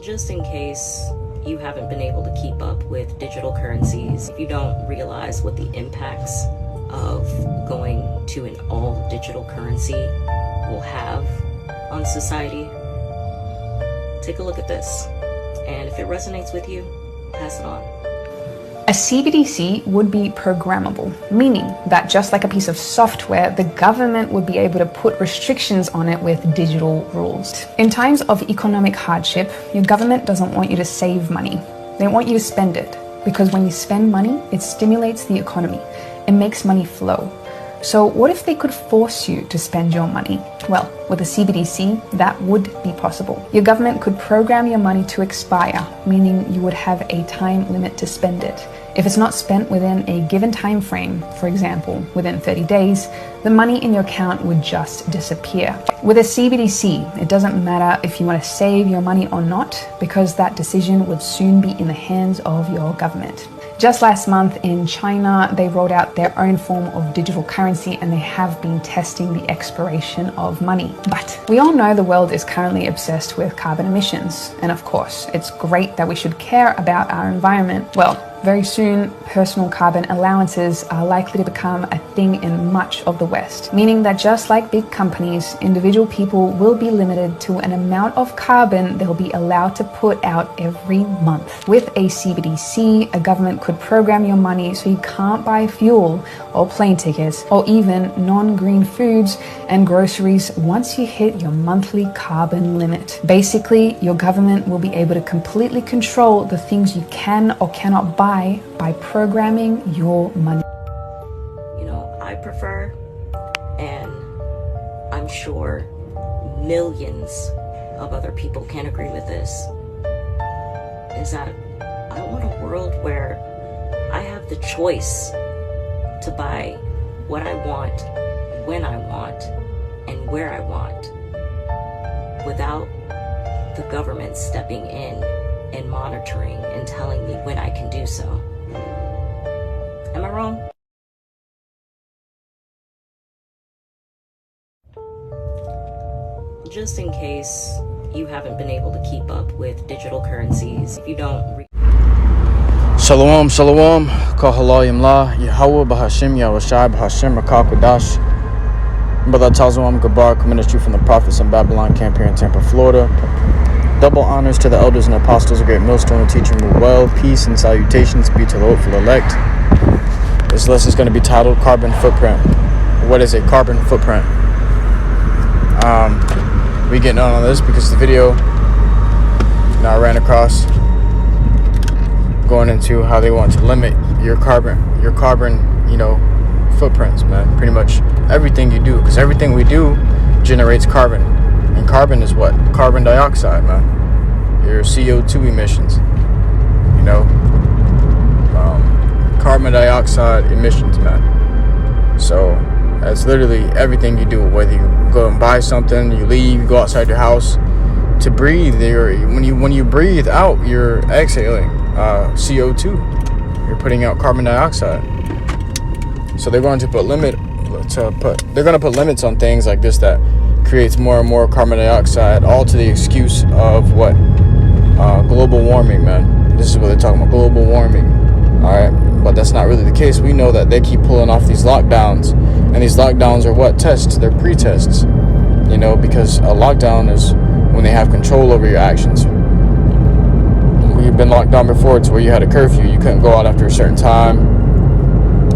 Just in case you haven't been able to keep up with digital currencies, if you don't realize what the impacts of going to an all digital currency will have on society, take a look at this. And if it resonates with you, pass it on. A CBDC would be programmable, meaning that just like a piece of software, the government would be able to put restrictions on it with digital rules. In times of economic hardship, your government doesn't want you to save money. They want you to spend it, because when you spend money, it stimulates the economy. It makes money flow. So what if they could force you to spend your money? Well, with a CBDC, that would be possible. Your government could program your money to expire, meaning you would have a time limit to spend it. If it's not spent within a given time frame, for example, within 30 days, the money in your account would just disappear. With a CBDC, it doesn't matter if you want to save your money or not, because that decision would soon be in the hands of your government. Just last month in China, they rolled out their own form of digital currency, and they have been testing the expiration of money. But we all know the world is currently obsessed with carbon emissions. And of course, it's great that we should care about our environment. Well, very soon, personal carbon allowances are likely to become a thing in much of the West, meaning that just like big companies, individual people will be limited to an amount of carbon they'll be allowed to put out every month. With a CBDC, a government could program your money so you can't buy fuel or plane tickets or even non-green foods and groceries once you hit your monthly carbon limit. Basically, your government will be able to completely control the things you can or cannot buy by programming your money. You know, I prefer, and I'm sure millions of other people can agree with this, is that I want a world where I have the choice to buy what I want, when I want, and where I want, without the government stepping in and monitoring and telling me when I can do so. Am I wrong? Just in case you haven't been able to keep up with digital currencies, if you don't Shalom, shalom, HALALYAM, YAHAWAH, BAHASHAM, YAHWASHI, BAHASHAM, QADASH. Brother Tazawam Gabar, coming at you from the Prophets in Babylon camp here in Tampa, Florida. Double honors to the elders and apostles of Great Millstone, teaching you well. Peace and salutations be to the hopeful elect. This lesson is going to be titled Carbon Footprint. What is a carbon footprint? We getting on this because the video I ran across going into how they want to limit your carbon, footprints, man. Pretty much everything you do, because everything we do generates carbon. And carbon is what? Carbon dioxide, man. Your CO2 emissions. Carbon dioxide emissions, man. So that's literally everything you do. Whether you go and buy something, you leave, you go outside your house to breathe. When you breathe out, you're exhaling CO2. You're putting out carbon dioxide. So they're going to put limits on things like this that creates more and more carbon dioxide, all to the excuse of what? Global warming, man. This is what they're talking about, global warming. All right, but that's not really the case. We know that they keep pulling off these lockdowns, and these lockdowns are what? Tests. They're pre-tests. Because a lockdown is when they have control over your actions. We've been locked down before. It's where you had a curfew. You couldn't go out after a certain time.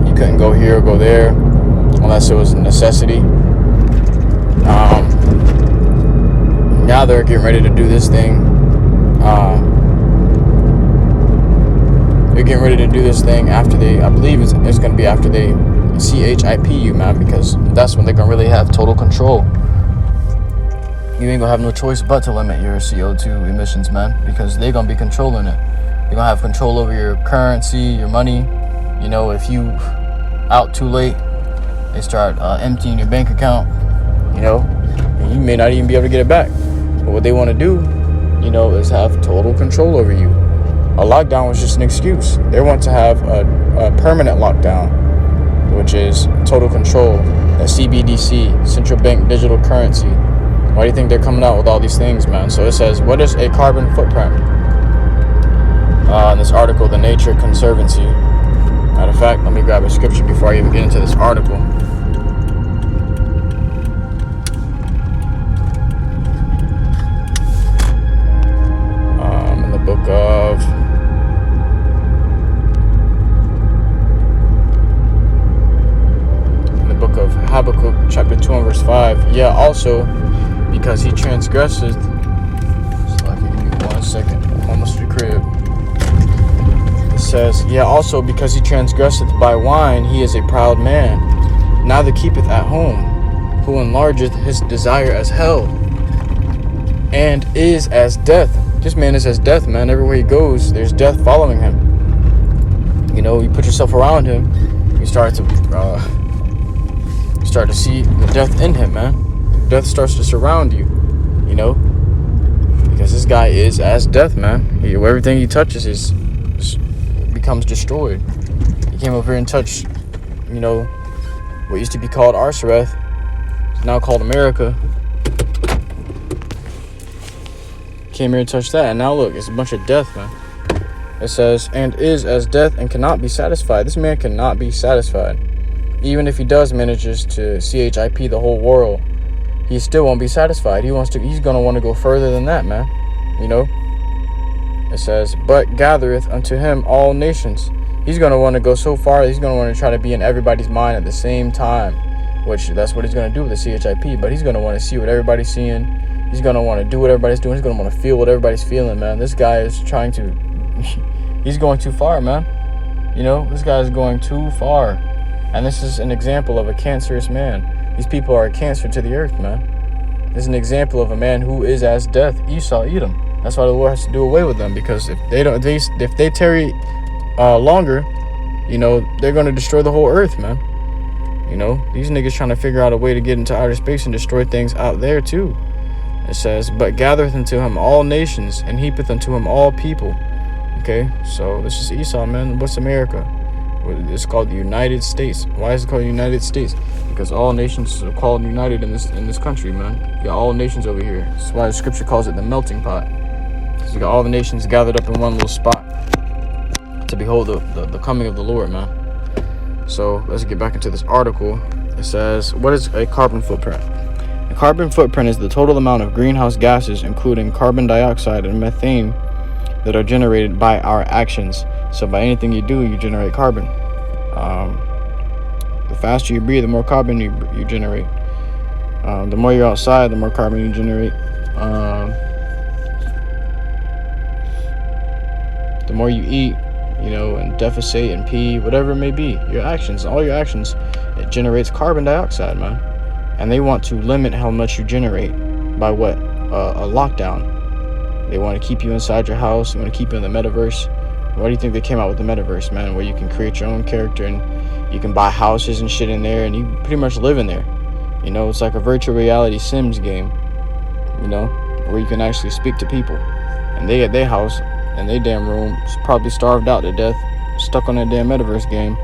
You couldn't go here or go there unless it was a necessity. Now they're getting ready to do this thing. They're getting ready to do this thing after I believe it's going to be after they CHIP you, man, because that's when they're going to really have total control. You ain't going to have no choice but to limit your CO2 emissions, man, because they're going to be controlling it. They're going to have control over your currency, your money. If you out too late, they start emptying your bank account, and you may not even be able to get it back. But what they want to do, is have total control over you. A lockdown was just an excuse. They want to have a permanent lockdown, which is total control, a CBDC, central bank digital currency. Why do you think they're coming out with all these things, man? So it says, what is a carbon footprint? In this article, The Nature Conservancy. Matter of fact, let me grab a scripture before I even get into this article. In the book of Habakkuk, chapter 2 and verse 5. Yeah, also, because he transgresseth. So I can give me 1 second. I'm almost to the crib. It says, yeah, also because he transgresseth by wine, he is a proud man, neither keepeth at home, who enlargeth his desire as hell, and is as death. This man is as death, man. Everywhere he goes, there's death following him. You know, you put yourself around him, you start to see the death in him, man. Death starts to surround you, you know, because this guy is as death, man. Everything he touches becomes destroyed. He came over here and touched, you know, what used to be called Arsareth. It's now called America. Came here and touched that, and now look, it's a bunch of death, man. It says, and is as death and cannot be satisfied. This man cannot be satisfied. Even if he does manages to CHIP the whole world, he still won't be satisfied. He's gonna want to go further than that, man. You know? It says, but gathereth unto him all nations. He's gonna want to go so far, he's gonna want to try to be in everybody's mind at the same time. Which that's what he's gonna do with the CHIP, but he's gonna want to see what everybody's seeing. He's gonna want to do what everybody's doing. He's gonna want to feel what everybody's feeling, man. This guy is trying to he's going too far, man. You know, this guy is going too far. And this is an example of a cancerous man. These people are a cancer to the earth, man. This is an example of a man who is as death. Esau, Edom. That's why the Lord has to do away with them, because if they tarry longer, you know, they're going to destroy the whole earth, man. You know, these niggas trying to figure out a way to get into outer space and destroy things out there too. It says, but gathereth unto him all nations, and heapeth unto him all people. Okay, so this is Esau, man. What's America? It's called the United States. Why is it called the United States? Because all nations are called united in this country, man. You got all nations over here. That's why the scripture calls it the melting pot. Because you got all the nations gathered up in one little spot to behold the coming of the Lord, man. So let's get back into this article. It says, what is a carbon footprint? A carbon footprint is the total amount of greenhouse gases, including carbon dioxide and methane, that are generated by our actions. So by anything you do, you generate carbon. The faster you breathe, the more carbon you generate. The more you're outside, the more carbon you generate. The more you eat, you know, and defecate and pee, whatever it may be, your actions, all your actions, it generates carbon dioxide, man. And they want to limit how much you generate by what? A lockdown. They want to keep you inside your house. They want to keep you in the metaverse. Why do you think they came out with the metaverse, man? Where you can create your own character and you can buy houses and shit in there, and you pretty much live in there. You know, it's like a virtual reality Sims game, you know, where you can actually speak to people. And they at their house and their damn room is probably starved out to death, stuck on that damn metaverse game.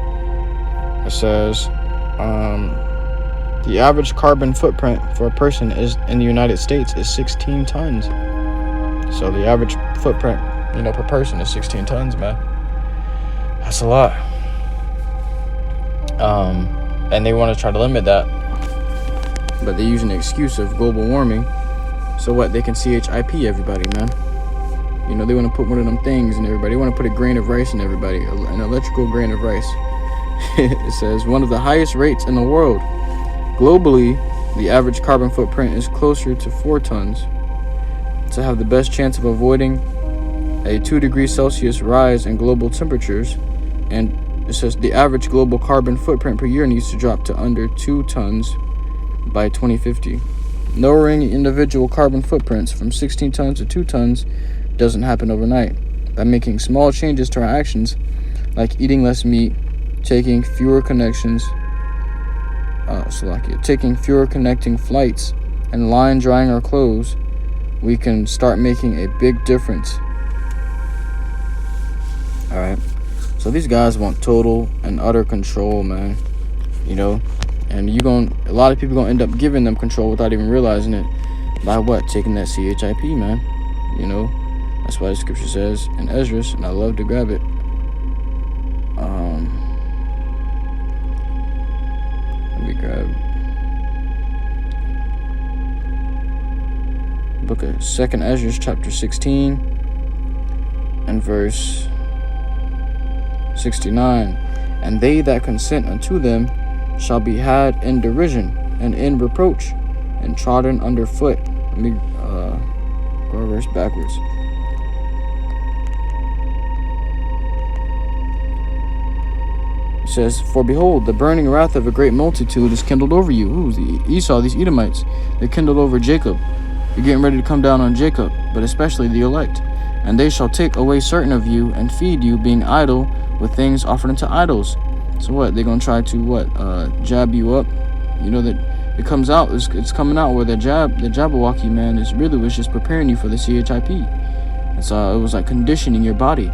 It says, the average carbon footprint for a person is in the United States is 16 tons. So the average footprint, you know, per person is 16 tons, man. That's a lot. And they want to try to limit that, but they're using the excuse of global warming. So what? They can CHIP everybody, man. You know, they want to put one of them things in everybody. They want to put a grain of rice in everybody, an electrical grain of rice. It says one of the highest rates in the world. Globally, the average carbon footprint is closer to 4 tons. To have the best chance of avoiding a 2 degrees Celsius rise in global temperatures, and it says the average global carbon footprint per year needs to drop to under 2 tons by 2050. Lowering individual carbon footprints from 16 tons to 2 tons doesn't happen overnight. By making small changes to our actions, like eating less meat, taking fewer connecting flights, and line drying our clothes, we can start making a big difference. Alright, so these guys want total and utter control, man. You know, and a lot of people gonna end up giving them control without even realizing it. By what? Taking that CHIP, man. You know, that's why the scripture says in Esdras, and I love to grab it. Let me grab the book of 2nd Esdras, chapter 16, and verse 69. And they that consent unto them shall be had in derision and in reproach and trodden under foot. Let me go a verse backwards. It says, for behold, the burning wrath of a great multitude is kindled over you. Who's Esau, these Edomites? They kindled over Jacob. You're getting ready to come down on Jacob, but especially the elect. And they shall take away certain of you and feed you, being idle with things offered unto idols. So what? They're going to try to, jab you up? You know that it comes out, it's coming out where the Jabberwocky, man, was just preparing you for the CHIP. And so it was like conditioning your body.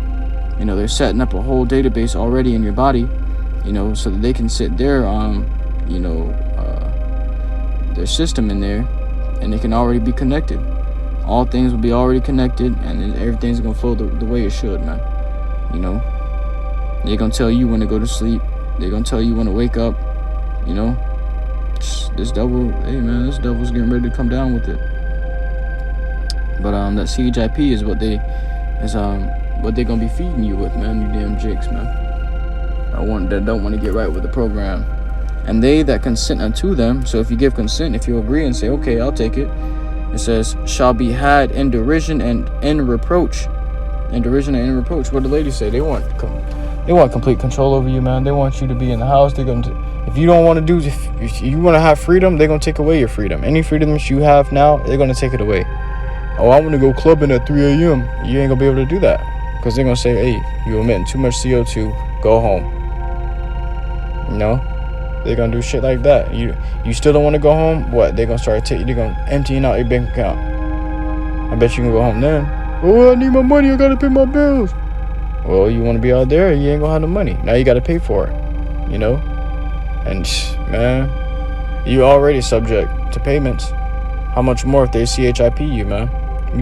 You know, they're setting up a whole database already in your body, you know, so that they can sit their, their system in there, and they can already be connected. All things will be already connected, and everything's going to flow the way it should, man. You know, they're going to tell you when to go to sleep. They're going to tell you when to wake up, you know. This devil, hey, man, this devil's getting ready to come down with it. But that CHIP is what they're going to be feeding you with, man, you damn jakes, man. That don't want to get right with the program. And they that consent unto them, so if you give consent, if you agree and say, okay, I'll take it, it says, shall be had in derision and in reproach. In derision and in reproach. What the ladies say, they want complete control over you, man. They want you to be in the house. They're going to, if you don't want to do, if you want to have freedom, they're going to take away your freedom. Any freedom that you have now, they're going to take it away. Oh, I want to go clubbing at 3 a.m. You ain't going to be able to do that. Because they're going to say, hey, you're emitting too much CO2. Go home. You know? They're going to do shit like that. You still don't want to go home? What? They're going to start they're going to emptying out your bank account. I bet you can go home then. Oh, I need my money. I got to pay my bills. Well, you want to be out there, you ain't going to have no money. Now you got to pay for it. You know? And, man, you already subject to payments. How much more if they CHIP you, man?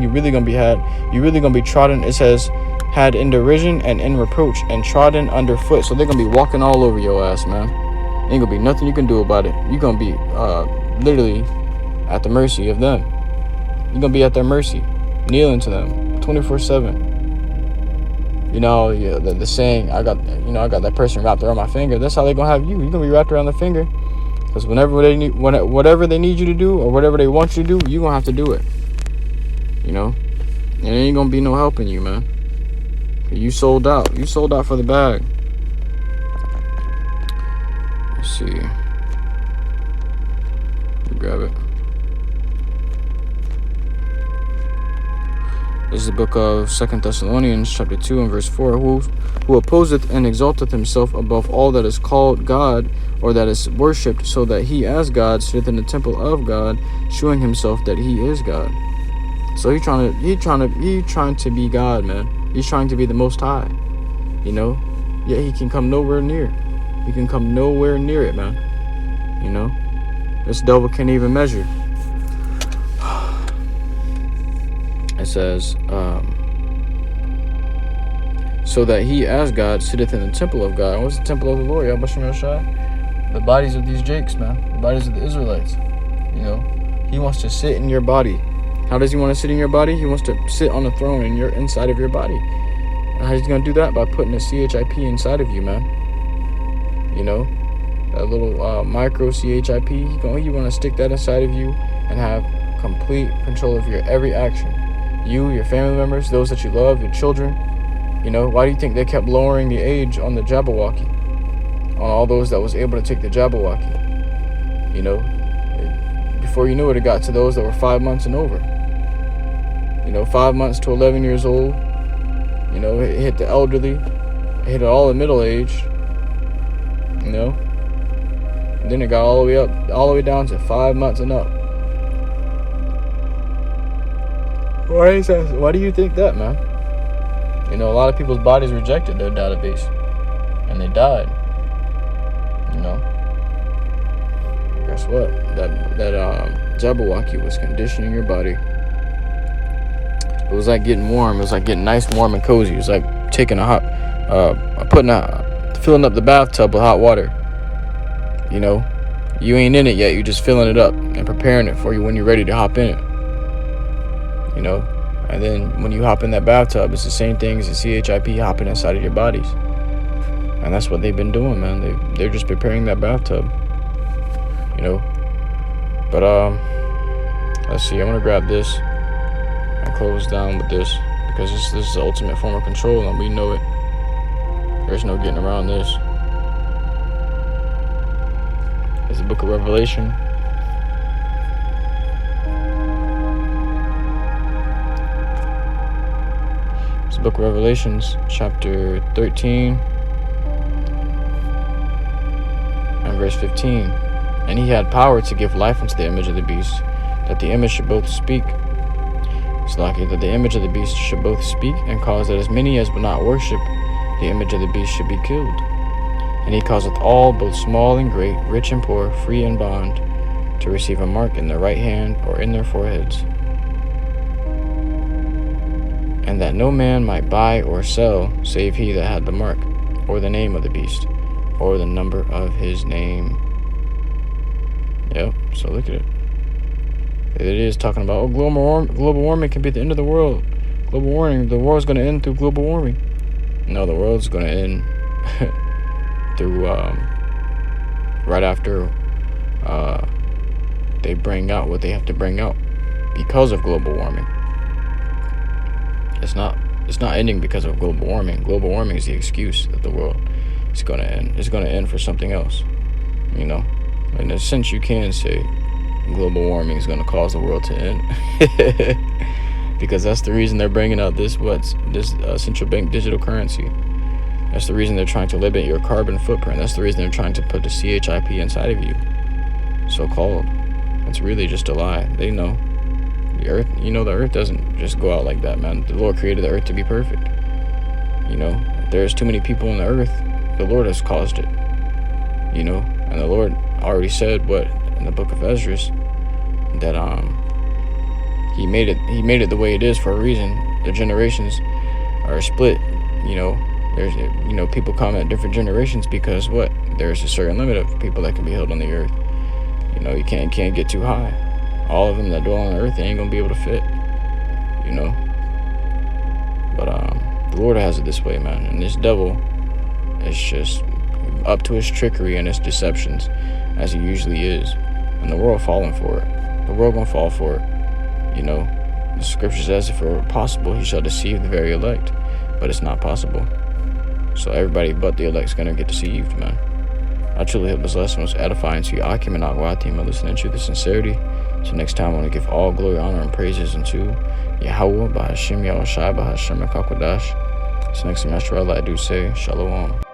You're really going to be trodden. It says, had in derision and in reproach and trodden underfoot. So they're going to be walking all over your ass, man. Ain't going to be nothing you can do about it. You're going to be literally at the mercy of them. You're going to be at their mercy, kneeling to them 24/7. You know, yeah, the saying, I got that person wrapped around my finger. That's how they're going to have you. You're going to be wrapped around their finger. Because whatever they need you to do or whatever they want you to do, you're going to have to do it. You know? And it ain't going to be no helping you, man. You sold out. You sold out for the bag. Let's see. Let me grab it. This is the book of 2 Thessalonians, chapter 2, and verse 4. Who opposeth and exalteth himself above all that is called God, or that is worshipped, so that he as God sitteth in the temple of God, showing himself that he is God. So he trying to be God, man. He's trying to be the Most High, you know. Yet he can come nowhere near. He can come nowhere near it, man. You know, this devil can't even measure. It says, so that he as God sitteth in the temple of God. What's the temple of the Lord? YAHAWASHI? The bodies of these jakes, man. The bodies of the Israelites. You know, he wants to sit in your body. How does he want to sit in your body? He wants to sit on a throne inside of your body. And how he's going to do that? By putting a CHIP inside of you, man. You know, that little micro CHIP. You want to stick that inside of you and have complete control of your every action. You, your family members, those that you love, your children. You know, why do you think they kept lowering the age on the Jabberwocky? On all those that was able to take the Jabberwocky? You know, before you knew it, it got to those that were 5 months and over. You know, 5 months to 11 years old. You know, it hit the elderly. It hit all the middle age. You know, and then it got all the way down to 5 months and up. Why is that? Why do you think that, man? You know, a lot of people's bodies rejected their database, and they died. You know, guess what? That Jabberwocky was conditioning your body. It was like getting warm. It was like getting nice, warm, and cozy. It was like taking filling up the bathtub with hot water. You know, you ain't in it yet. You're just filling it up and preparing it for you when you're ready to hop in it. You know, and then when you hop in that bathtub, it's the same thing as the CHIP hopping inside of your bodies. And that's what they've been doing, man. They're just preparing that bathtub. You know, but let's see. I'm gonna grab this and close down with this, because this is the ultimate form of control, and we know it. There's no getting around this. It's the book of Revelation. It's the book of Revelations, chapter 13 and verse 15. And he had power to give life unto the image of the beast, that the image should both speak. Slaki, that the image of the beast should both speak, and cause that as many as would not worship the image of the beast should be killed. And he causeth all, both small and great, rich and poor, free and bond, to receive a mark in their right hand or in their foreheads. And that no man might buy or sell, save he that had the mark, or the name of the beast, or the number of his name. Yep, so look at it. It is talking about, oh, global warming can be the end of the world. Global warming, the world's going to end through global warming. No, the world's going to end through, right after they bring out what they have to bring out because of global warming. It's not ending because of global warming. Global warming is the excuse that the world is going to end. It's going to end for something else, you know. In a sense, you can say global warming is going to cause the world to end. Because that's the reason they're bringing out this central bank digital currency. That's the reason they're trying to limit your carbon footprint. That's the reason they're trying to put the CHIP inside of you, so-called. It's really just a lie. They know. The earth, you know, the earth doesn't just go out like that, man. The Lord created the earth to be perfect. You know, if there's too many people on the earth, the Lord has caused it. You know, and the Lord already said what in the book of Ezra, that he made it the way it is for a reason. The generations are split. You know, there's, you know, people come at different generations because what? There's a certain limit of people that can be held on the earth. You know, you can't get too high. All of them that dwell on the earth, they ain't gonna be able to fit. You know. But the Lord has it this way, man. And this devil is just up to his trickery and his deceptions, as he usually is. And the world falling for it. The world gonna fall for it. You know, the scripture says, if it were possible, he shall deceive the very elect. But it's not possible. So everybody but the elect's gonna get deceived, man. I truly hope this lesson was edifying to you. Akim and Agwatim, listening to the sincerity. So next time I want to give all glory, honor, and praises unto YAHAWAH, BAHASHAM, YAHAWASHI, BAHASHAM, and QADASH. So next semester I do say Shalom.